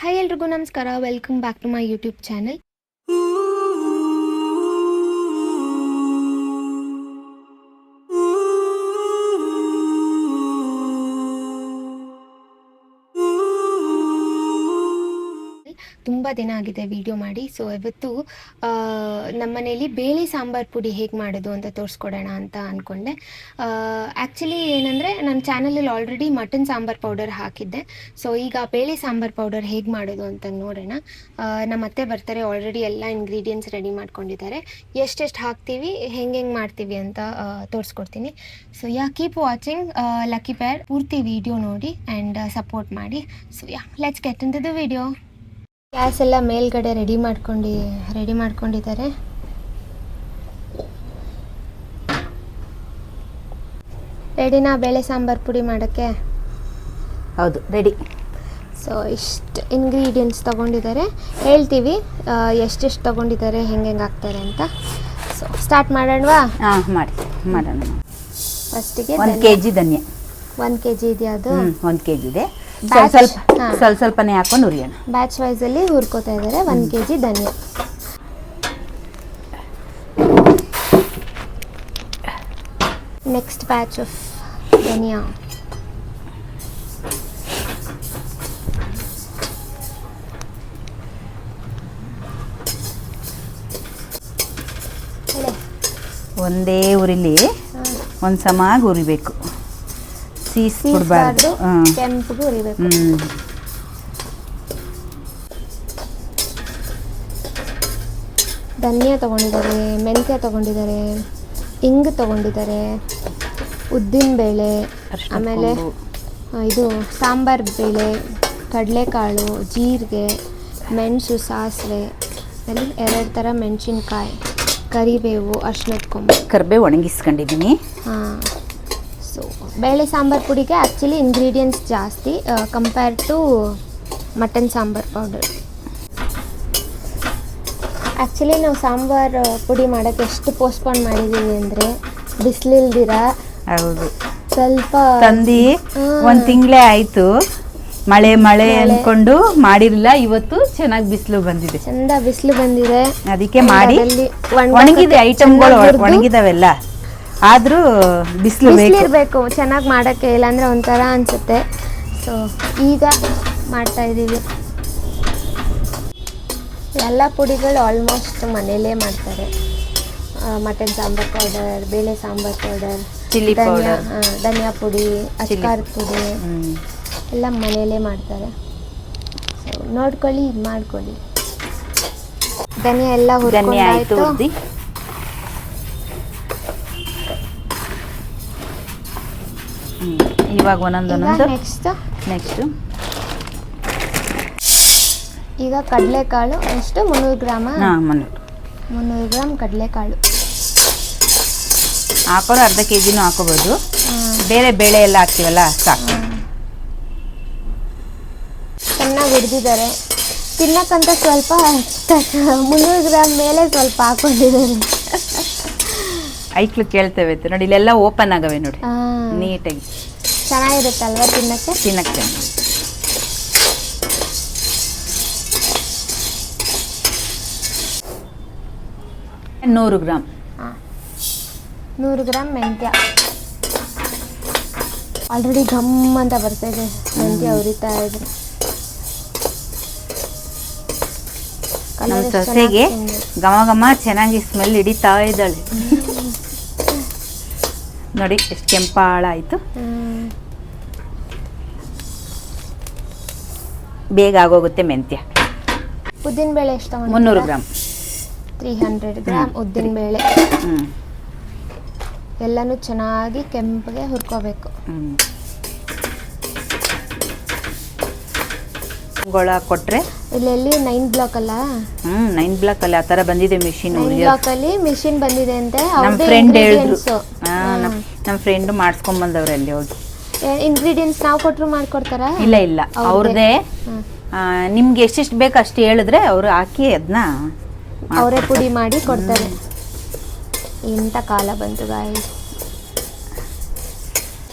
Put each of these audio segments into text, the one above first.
Hi ಎಲ್ರಿಗೂ ನಮಸ್ಕಾರ. Welcome back to my YouTube channel. ತುಂಬ ದಿನ ಆಗಿದೆ ವಿಡಿಯೋ ಮಾಡಿ. ಸೊ ಇವತ್ತು ನಮ್ಮನೇಲಿ ಬೇಳೆ ಸಾಂಬಾರು ಪುಡಿ ಹೇಗೆ ಮಾಡೋದು ಅಂತ ತೋರಿಸ್ಕೊಡೋಣ ಅಂತ ಅಂದ್ಕೊಂಡೆ. ಆ್ಯಕ್ಚುಲಿ ಏನಂದರೆ ನನ್ನ ಚಾನಲಲ್ಲಿ ಆಲ್ರೆಡಿ ಮಟನ್ ಸಾಂಬಾರು ಪೌಡರ್ ಹಾಕಿದ್ದೆ. ಸೊ ಈಗ ಬೇಳೆ ಸಾಂಬಾರು ಪೌಡರ್ ಹೇಗೆ ಮಾಡೋದು ಅಂತ ನೋಡೋಣ. ನಮ್ಮ ಅತ್ತೆ ಬರ್ತಾರೆ, ಆಲ್ರೆಡಿ ಎಲ್ಲ ಇಂಗ್ರೀಡಿಯೆಂಟ್ಸ್ ರೆಡಿ ಮಾಡ್ಕೊಂಡಿದ್ದಾರೆ. ಎಷ್ಟೆಷ್ಟು ಹಾಕ್ತೀವಿ, ಹೆಂಗೆ ಮಾಡ್ತೀವಿ ಅಂತ ತೋರಿಸ್ಕೊಡ್ತೀನಿ. So keep watching lucky pair. ಪೂರ್ತಿ ವಿಡಿಯೋ ನೋಡಿ ಆ್ಯಂಡ್ ಸಪೋರ್ಟ್ ಮಾಡಿ. So let's get into the video. Gas ಎಲ್ಲ ಮೇಲ್ಗಡೆ ರೆಡಿ ಮಾಡ್ಕೊಂಡಿದ್ದಾರೆ. ರೆಡಿನಾ ಬೇಳೆ ಸಾಂಬಾರು ಪುಡಿ ಮಾಡೋಕ್ಕೆ? ಹೌದು, ರೆಡಿ. ಸೊ ಇಷ್ಟು ಇಂಗ್ರೀಡಿಯೆಂಟ್ಸ್ ತೊಗೊಂಡಿದ್ದಾರೆ. ಹೇಳ್ತೀವಿ ಎಷ್ಟೆಷ್ಟು ತೊಗೊಂಡಿದ್ದಾರೆ, ಹೆಂಗೆ ಹಾಕ್ತಾರೆ ಅಂತ. ಸೊ ಸ್ಟಾರ್ಟ್ ಮಾಡೋಣವಾ? ಹಾಂ, ಮಾಡೋಣ. ಫಸ್ಟಿಗೆ 1 kg ಧನಿಯಾ. 1 kg ಇದೆಯಾ? ಅದು 1 kg ಇದೆ. ಸ್ವಲ್ಪನೇ ಹಾಕೊಂಡು ಹುರಿಯೋಣ. ಬ್ಯಾಚ್ ವೈಸಲ್ಲಿ ಹುರ್ಕೋತಾ ಇದ್ದಾರೆ. 1 kg ಧನಿಯಾ. ನೆಕ್ಸ್ಟ್ ಬ್ಯಾಚ್ ಆಫ್ ಧನಿಯಾ. ಒಂದೇ ಉರಿಲಿ ಒಂದು ಸಮಾಗಿ ಹುರಿಬೇಕು. ಸೀಸ್ಬಿಡ್ಬಾರ್ದು, ಕೆಂಪಗೆ ಹುರಿಬೇಕು. ಧನಿಯಾ ತೊಗೊಂಡಿದ್ದಾರೆ, ಮೆಂತ್ಯ ತೊಗೊಂಡಿದ್ದಾರೆ, ಇಂಗು ತೊಗೊಂಡಿದ್ದಾರೆ, ಉದ್ದಿನಬೇಳೆ, ಆಮೇಲೆ ಇದು ಸಾಂಬಾರು ಬೇಳೆ, ಕಡಲೆಕಾಳು, ಜೀರಿಗೆ, ಮೆಣಸು, ಸಾಸಿವೆ, ಅಲ್ಲಿ 2 ಥರ ಮೆಣಸಿನ್ಕಾಯಿ, ಕರಿಬೇವು, ಅರಿಶಿಣದ ಕೊಂಬು, ಕರಿಬೇವು ಒಣಗಿಸ್ಕೊಂಡಿದ್ದೀನಿ. ಹಾಂ. ಸೊ ಬೇಳೆ ಸಾಂಬಾರು ಪುಡಿಗೆ ಆ್ಯಕ್ಚುಲಿ ಇಂಗ್ರೀಡಿಯೆಂಟ್ಸ್ ಜಾಸ್ತಿ compare to mutton sambar powder. Actually ನಾವು ಸಾಂಬಾರು ಪುಡಿ ಮಾಡೋಕ್ಕೆ ಎಷ್ಟು ಪೋಸ್ಟ್ಪೋನ್ ಮಾಡಿದ್ದೀವಿ ಅಂದರೆ, ಬಿಸಿಲಿಲ್ದಿರ. ಹೌದು, ಸ್ವಲ್ಪ ತಂದು 1 ತಿಂಗಳೇ ಆಯಿತು. ಮಳೆ ಅಂದ್ಕೊಂಡು ಮಾಡಿರಲಿಲ್ಲ. ಇವತ್ತು ಚೆನ್ನಾಗಿ ಬಿಸಿಲು ಬಂದಿದೆ, ಚಂದ ಬಿಸಿಲು ಬಂದಿದೆ. ಅದಕ್ಕೆ ಮಾಡಿ ಒಣಗಿದೆ, ಐಟಮ್ಗಳು ಒಣಗಿದಾವೆಲ್ಲ. ಆದರೂ ಬಿಸಿಲು ಇರಬೇಕು ಚೆನ್ನಾಗಿ ಮಾಡೋಕ್ಕೆ, ಇಲ್ಲಾಂದರೆ ಒಂಥರ ಅನಿಸುತ್ತೆ. ಸೊ ಈಗ ಮಾಡ್ತಾಯಿದ್ದೀವಿ. ಎಲ್ಲ ಪುಡಿಗಳು ಆಲ್ಮೋಸ್ಟ್ ಮನೆಯಲ್ಲೇ ಮಾಡ್ತಾರೆ. ಮಟನ್ ಸಾಂಬಾರು ಪೌಡರ್, ಬೇಳೆ ಸಾಂಬಾರು ಪೌಡರ್, ಚಿಲ್ಲಿ ಪೌಡರ್, ಧನಿಯಾ ಪುಡಿ, ಅಚ್ಕಾರದ ಪುಡಿ ಎಲ್ಲ ಮನೆಯಲ್ಲೇ ಮಾಡ್ತಾರೆ. ಸೊ ನೋಡ್ಕೊಳ್ಳಿ, ಇದು ಮಾಡ್ಕೊಳ್ಳಿ. ಧನಿಯಾ ಎಲ್ಲ ಹುರ್ಕೊಂಡಾಯ್ತು. ಇವಾಗ ಒಂದೊಂದು ನೆಕ್ಸ್ಟು ಈಗ ಕಡಲೆಕಾಳು ಎಷ್ಟು? 300 ಗ್ರಾಮ. 300 ಗ್ರಾಮ್ ಕಡಲೆಕಾಳು ಹಾಕೋರು. ಅರ್ಧ kgನೂ ಹಾಕೋಬೋದು. ಬೇರೆ ಬೇಳೆ ಎಲ್ಲ ಹಾಕ್ತೀವಲ್ಲ, ಸಾಕು. ಚೆನ್ನಾಗಿ ಹುರಿದಿದ್ದಾರೆ. ತಿನ್ನಕ್ಕಂತ ಸ್ವಲ್ಪ 300 ಗ್ರಾಮ್ ಮೇಲೆ ಸ್ವಲ್ಪ ಹಾಕೊಂಡಿದ್ದಾರೆ. ಐಕ್ಳು ಕೇಳ್ತೇವೆ ನೋಡಿ, ಇಲ್ಲೆಲ್ಲ ಓಪನ್ ಆಗವೆ ನೋಡಿ, ನೀಟಾಗಿ ಚೆನ್ನಾಗಿರುತ್ತಲ್ವ ತಿನ್ನಕ್ಕೆ? ಚೆನ್ನಾಗಿ 100 ಗ್ರಾಮ್. 100 ಗ್ರಾಮ್ ಮೆಂತ್ಯ. ಆಲ್ರೆಡಿ ಘಮ್ ಅಂತ ಬರ್ತಾ ಇದೆ ಮೆಂತ್ಯ ಹುರಿತಾ ಇದ್ರೆ. ನಮ್ಮ ಸೊಸೆಗೆ ಘಮ ಚೆನ್ನಾಗಿ ಸ್ಮೆಲ್ ಹಿಡಿತಾ ಇದ್ದಾಳೆ. ನೋಡಿ ಎಷ್ಟು ಕೆಂಪಾಳ ಆಯಿತು. ಬೇಗ ಆಗೋಗುತ್ತೆ ಮೆಂತ್ಯ. ಉದ್ದಿನಬೇಳೆ ಎಷ್ಟು? 300 ಗ್ರಾಮ್. 300 ಗ್ರಾಮ್ ಉದ್ದಿನಬೇಳೆ. ಎಲ್ಲನೂ ಚೆನ್ನಾಗಿ ಕೆಂಪಗೆ ಹುರ್ಕೋಬೇಕು. ಗೊಳ ಕೊಟ್ರೆ ಇಲ್ಲೆಲ್ಲಿ 9 ಬ್ಲಾಕ್ ಅಲ್ಲ? 9 ಬ್ಲಾಕ್ ಅಲ್ಲಿ ಆ ಥರ ಬಂದಿದೆ ಮಿಷಿನ್. 9 ಬ್ಲಾಕ್ ಅಲ್ಲಿ ಮಿಷಿನ್ ಬಂದಿದೆ ಅಂತೆ. ನಮ್ಮ ಫ್ರೆಂಡ್ ಹೇಳಿದ್ರು, ನಮ್ಮ ಫ್ರೆಂಡ್ ಮಾಡಿಸ್ಕೊಂಬಂದವ್ರೆ ಅಲ್ಲಿ ಹೋಗಿ. ಇಂಗ್ರೀಡಿಯೆಂಟ್ಸ್ ನಾವು ಕೊಟ್ಟರು ಮಾಡ್ಕೊಡ್ತಾರಾ? ಇಲ್ಲ, ಅವ್ರದ್ದೇ. ನಿಮ್ಗೆ ಎಷ್ಟೆಷ್ಟು ಬೇಕು ಅಷ್ಟು ಹೇಳಿದ್ರೆ ಅವರು ಹಾಕಿ ಅದನ್ನ ಅವರೇ ಪುಡಿ ಮಾಡಿ ಕೊಡ್ತಾರೆ. ಇಂಥ ಕಾಲ ಬಂತು ಗಾಯ್ಸ್.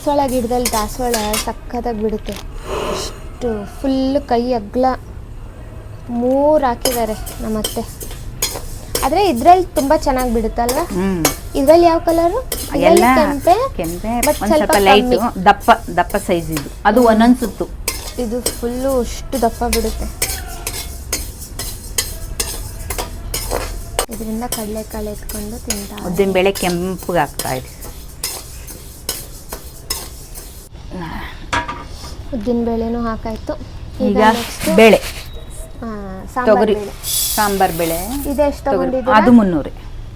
ದಾಸವಾಳ ಗಿಡದಲ್ಲಿ ದಾಸವಾಳ ಸಕ್ಕತ್ತಾಗಿ ಬಿಡುತ್ತೆ. ಅಷ್ಟು ಫುಲ್ ಕೈ ಅಗ್ಲ 3 ಹಾಕಿದ್ದಾರೆ ನಮ್ಮತ್ತೆ. ಆದರೆ ಇದ್ರಲ್ಲಿ ತುಂಬ ಚೆನ್ನಾಗಿ ಬಿಡುತ್ತಲ್ವಾ? ಇದ್ರಲ್ಲಿ ಯಾವ ಕಲರು? ಎಲ್ಲ ಕೆಂಪೆ, ಕೆಂಪೆ, ಬಟ್ ಒಂದು ಸ್ವಲ್ಪ ಲೈಟ್ ದಪ್ಪ ದಪ್ಪ ಸೈಜ್ ಇದು. ಅದು ಒಂದೊಂದು ಸುತ್ತು. ಇದು ಫುಲ್ಲು ಅಷ್ಟು ದಪ್ಪ ಬಿಡುತ್ತೆ. ಇದರಿಂದ ಕಡಲೆಕಾಳು ಎತ್ಕೊಂಡು ತಿಂತಾ. ಉದ್ದಿನಬೇಳೆ ಕೆಂಪಗೆ ಹಾಕ್ತಾ ಇದೆ. ಉದ್ದಿನಬೇಳೆನೂ ಹಾಕಾಯ್ತು. ಈಗ ಬೇಳೆ, ತೊಗರಿ ಬೇಳೆ, ಸಾಂಬಾರ್ ಬೇಳೆ. ಇದು ಎಷ್ಟು ತಗೊಂಡಿದ್ದೀರಾ? ಅದು 300.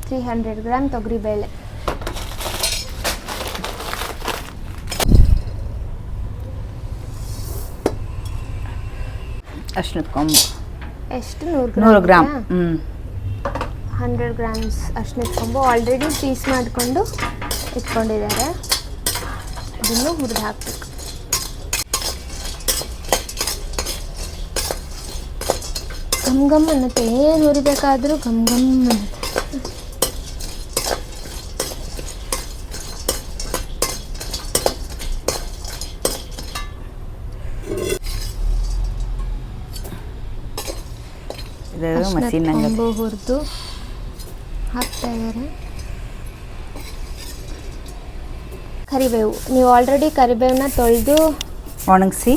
300 ಗ್ರಾಮ್ ತೊಗರಿ ಬೇಳೆ. ಅರ್ಶಿನದ ಕೊಂಬು ಎಷ್ಟು? 100 ಗ್ರಾಮ್. 100 ಗ್ರಾಮ್ಸ್ ಅರ್ಶಿನದ ಕೊಂಬು ಆಲ್ರೆಡಿ ಪೀಸ್ ಮಾಡಿಕೊಂಡು ಇಟ್ಕೊಂಡಿದ್ದಾರೆ. ಇದನ್ನು ಹುರಿದು ಹಾಕಬೇಕು. ಘಮ್ ಘಮ್ ಅನ್ನತ್ತೆ. ಏನು ಹುರಿಬೇಕಾದ್ರೂ ಘಮ್ ಘಮ್ ಅನ್ನತ್ತೆ. ಕೊಂಬು ಹುರಿದು ಹಾಕ್ತಾ ಇದ್ದಾರೆ. ಕರಿಬೇವು, ನೀವು ಆಲ್ರೆಡಿ ಕರಿಬೇವನ್ನ ತೊಳೆದು ಒಣಗಿಸಿ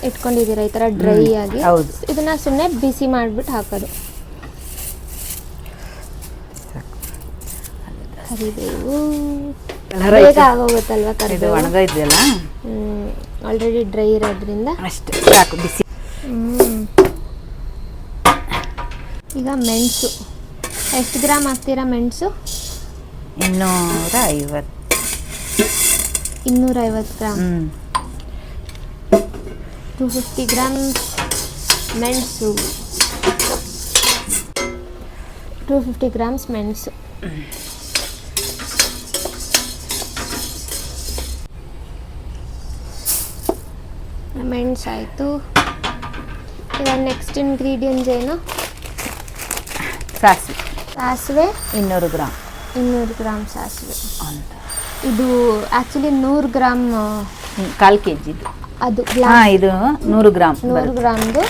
ಇಟ್ಕೊಂಡಿದ್ದೀರಾ ಈ ಥರ ಡ್ರೈ ಆಗಿ. ಹೌದು. ಇದನ್ನ ಸುಮ್ಮನೆ ಬಿಸಿ ಮಾಡಿಬಿಟ್ಟು ಹಾಕೋದು. ಕರಿಬೇವು ಬೇಗ ಆಗೋಗುತ್ತಲ್ವ ಕರಿಬೇವು? ಒಣಗಿದೆಯಲ್ಲ, ಆಲ್ರೆಡಿ ಡ್ರೈ ಇರೋದ್ರಿಂದ ಅಷ್ಟೇ ಸಾಕು. ಬಿಸಿ. ಈಗ ಮೆಣಸು ಎಷ್ಟು ಗ್ರಾಮ್ ಹಾಕ್ತೀರಾ? ಮೆಣಸು 250 ಗ್ರಾಮ್. 250 ಗ್ರಾಮ್ ಮೆಣಸು. 250 ಗ್ರಾಮ್ಸ್ ಮೆಣಸು. ಮೆಣಸಾಯಿತು. ಈಗ ನೆಕ್ಸ್ಟ್ ಇಂಗ್ರೀಡಿಯೆಂಟ್ಸ್ ಏನು? ಸಾಸಿವೆ 200 ಗ್ರಾಮ್. 200 ಗ್ರಾಮ್ ಸಾಸಿವೆ. ಇದು ಆ್ಯಕ್ಚುಲಿ 100 ಗ್ರಾಮ್, 1/4 kg ಅದು. ಇದು 100 ಗ್ರಾಮ್. 100 ಗ್ರಾಮ್ದು.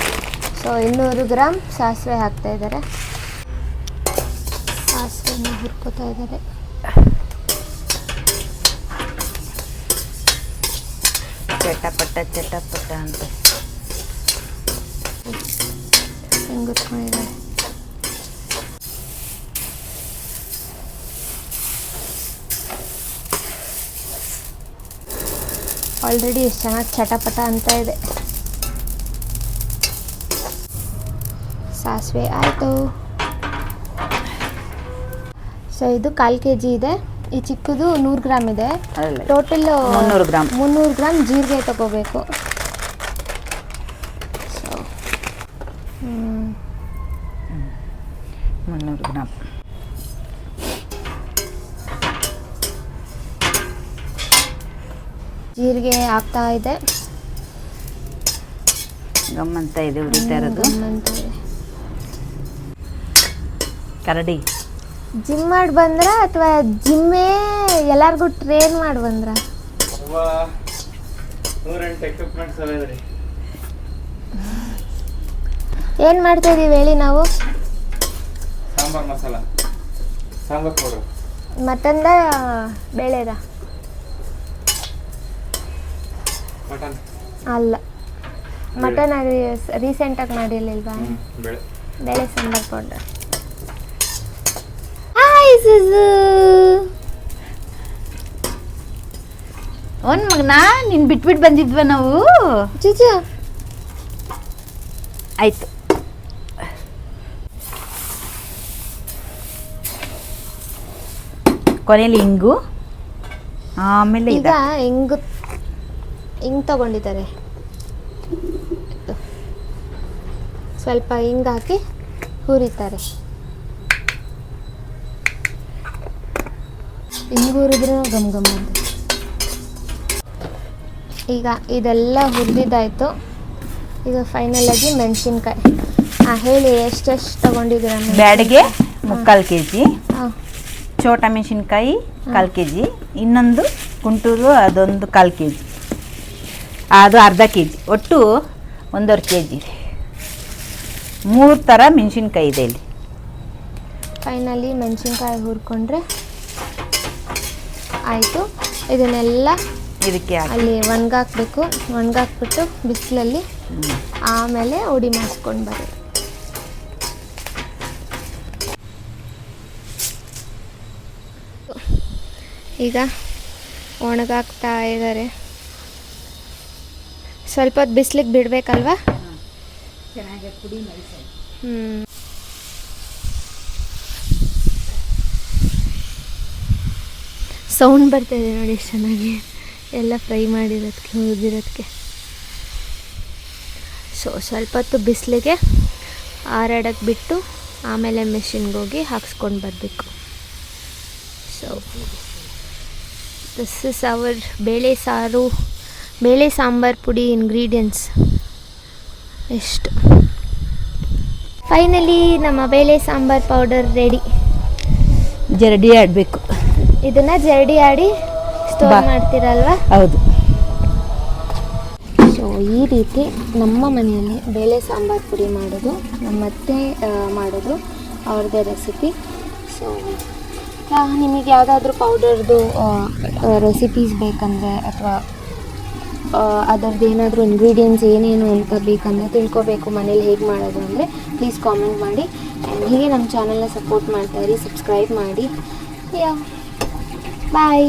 ಸೊ 200 ಗ್ರಾಮ್ ಸಾಸಿವೆ ಹಾಕ್ತಾ ಇದ್ದಾರೆ. ಸಾಸಿವೆನ ಹುರ್ಕೋತಾ ಇದ್ದಾರೆ. ಚಟಪಟ ಅಂತ ಹೆಂಗುತ್ಕೊಂಡಿದ್ದಾರೆ. ಆಲ್ರೆಡಿ ಎಷ್ಟು ಚೆನ್ನಾಗಿ ಚಟಪಟ ಅಂತ ಇದೆ. ಸಾಸಿವೆ ಆಯಿತು. ಸೊ ಇದು 1/4 kg ಇದೆ. ಈ ಚಿಕ್ಕದು 100 ಗ್ರಾಮ್ ಇದೆ. ಟೋಟಲ್ 300 ಗ್ರಾಮ್ ಜೀರಿಗೆ ತಗೋಬೇಕು. So 300 gram. ಜೀರಿಗೆ ಆಗ್ತಾ ಇದೆ. ಗಮ್ಮಂತ ಇದೆ ಉರಿತಾ ಇರೋದು. ಕರಡಿ ಜಿಮ್ ಮಾಡಿ ಬಂದ್ರ ಅಥವಾ ಜಿಮ್ಮೇ ಎಲ್ಲರಿಗೂ ಟ್ರೈನ್ ಮಾಡಿ ಬಂದ್ರ? ಏನ್ ಮಾಡ್ತಾ ಇದೀವಿ ಹೇಳಿ ನಾವು? ಸಾಂಬಾರ್ ಮಸಾಲ, ಸಾಂಬಾರ್ ಪೌಡರ್. ಮಟನ್ದ ಬೇಳೆದ? ಮಟನ್ ಅಲ್ಲ, ಮಟನ್ ಅದು ರೀಸೆಂಟಾಗಿ ಮಾಡಿರ್ಲಿಲ್ವಾ? ಬೇಳೆ ಸಾಂಬಾರ್ ಪೌಡರ್. ಹಾಯ್ ಸುಜು. ಒಂದ್ ಮಗನ ನೀನ್ ಬಿಟ್ಬಿಟ್ಟು ಬಂದಿದ್ವ ನಾವು? ಚುಚು ಆಯ್ತು. ಕೊನೆಯಲ್ಲಿ ಇಂಗು, ಆಮೇಲೆ ಈಗ ಹಿಂಗ್ ತಗೊಂಡಿದ್ದಾರೆ. ಸ್ವಲ್ಪ ಹಿಂಗ್ ಹಾಕಿ ಹುರಿತಾರೆ. ಹಿಂಗ್ ಹುರಿದ್ರೆ ಗಮ್ ಗಮ್ ಅಂತ. ಈಗ ಇದೆಲ್ಲ ಹುರಿದಿದ್ದಾಯ್ತು. ಈಗ ಫೈನಲ್ ಆಗಿ ಮೆಣಸಿನ್ಕಾಯಿ. ಹೇಳಿ ಎಷ್ಟೆಷ್ಟು ತಗೊಂಡಿದ್ದೀರ? ಬ್ಯಾಡಿಗೆ 3/4 kg, ಚೋಟ ಮೆಣಸಿನ್ಕಾಯಿ 1/4 kg, ಇನ್ನೊಂದು ಗುಂಟೂರು ಅದೊಂದು 1/4 kg, ಅದು ಅರ್ಧ kg, ಒಟ್ಟು 1.5 kg ಇದೆ. 3 ಥರ ಮೆಣಸಿನ್ಕಾಯಿ ಇದೆ ಇಲ್ಲಿ. ಫೈನಲಿ ಮೆಣಸಿನ್ಕಾಯಿ ಹುರ್ಕೊಂಡ್ರೆ ಆಯಿತು. ಇದನ್ನೆಲ್ಲ ಇದಕ್ಕೆ ಹಾಕಿ ಅಲ್ಲಿ ಒಣಗಾಕ್ಬೇಕು. ಒಣಗಾಕ್ಬಿಟ್ಟು ಬಿಸಿಲಲ್ಲಿ ಆಮೇಲೆ ಉಡಿ ಮಾಡಿಸ್ಕೊಂಡು ಬರೋದು. ಈಗ ಒಣಗಾಕ್ತಾ ಇದ್ದಾರೆ. ಸ್ವಲ್ಪ ಹೊತ್ತು ಬಿಸಿಲಿಗೆ ಬಿಡಬೇಕಲ್ವಾ? ಚೆನ್ನಾಗಿ ಪುಡಿ ಸೌಂಡ್ ಬರ್ತಾ ಇದೆ ನೋಡಿ ಎಷ್ಟು ಚೆನ್ನಾಗಿ, ಎಲ್ಲ ಫ್ರೈ ಮಾಡಿರೋದಕ್ಕೆ ಹುರಿದಿರೋದಕ್ಕೆ. ಸೊ ಸ್ವಲ್ಪ ಹೊತ್ತು ಬಿಸಿಲಿಗೆ ಆರಾಡಕ್ಕೆ ಬಿಟ್ಟು ಆಮೇಲೆ ಮೆಷಿನ್ಗೆ ಹೋಗಿ ಹಾಕ್ಸ್ಕೊಂಡು ಬರಬೇಕು. ಸೊ ದಿಸ್ ಇಸ್ ಅವರ್ ಬೇಳೆ ಸಾಂಬಾರು ಪುಡಿ ಇಂಗ್ರೀಡಿಯೆಂಟ್ಸ್. ಎಷ್ಟು ಫೈನಲಿ ನಮ್ಮ ಬೇಳೆ ಸಾಂಬಾರು ಪೌಡರ್ ರೆಡಿ. ಜರಡಿ ಆಡಬೇಕು. ಇದನ್ನು ಜರಡಿ ಆಡಿ ಸ್ಟೋರ್ ಮಾಡ್ತೀರಲ್ವಾ? ಹೌದು. ಸೊ ಈ ರೀತಿ ನಮ್ಮ ಮನೆಯಲ್ಲಿ ಬೇಳೆ ಸಾಂಬಾರು ಪುಡಿ ಮಾಡೋದು, ನಮ್ಮ ಅತ್ತೆ ಮಾಡೋದು ಅವ್ರದ್ದೇ ರೆಸಿಪಿ. ಸೊ ನಿಮಗೆ ಯಾವುದಾದ್ರೂ ಪೌಡರ್ದು ರೆಸಿಪೀಸ್ ಬೇಕಂದರೆ ಅಥವಾ ಅದರದ್ದು ಏನಾದರೂ ಇಂಗ್ರೀಡಿಯೆಂಟ್ಸ್ ಏನೇನು ಅಂತ ಬೇಕಂದರೆ ತಿಳ್ಕೊಬೇಕು ಮನೇಲಿ ಹೇಗೆ ಮಾಡೋದು ಅಂದರೆ ಪ್ಲೀಸ್ ಕಾಮೆಂಟ್ ಮಾಡಿ. ಆ್ಯಂಡ್ ಹೀಗೆ ನಮ್ಮ ಚಾನಲ್ನ ಸಪೋರ್ಟ್ ಮಾಡ್ತಾಯಿರಿ, ಸಬ್ಸ್ಕ್ರೈಬ್ ಮಾಡಿ. ಬಾಯ್.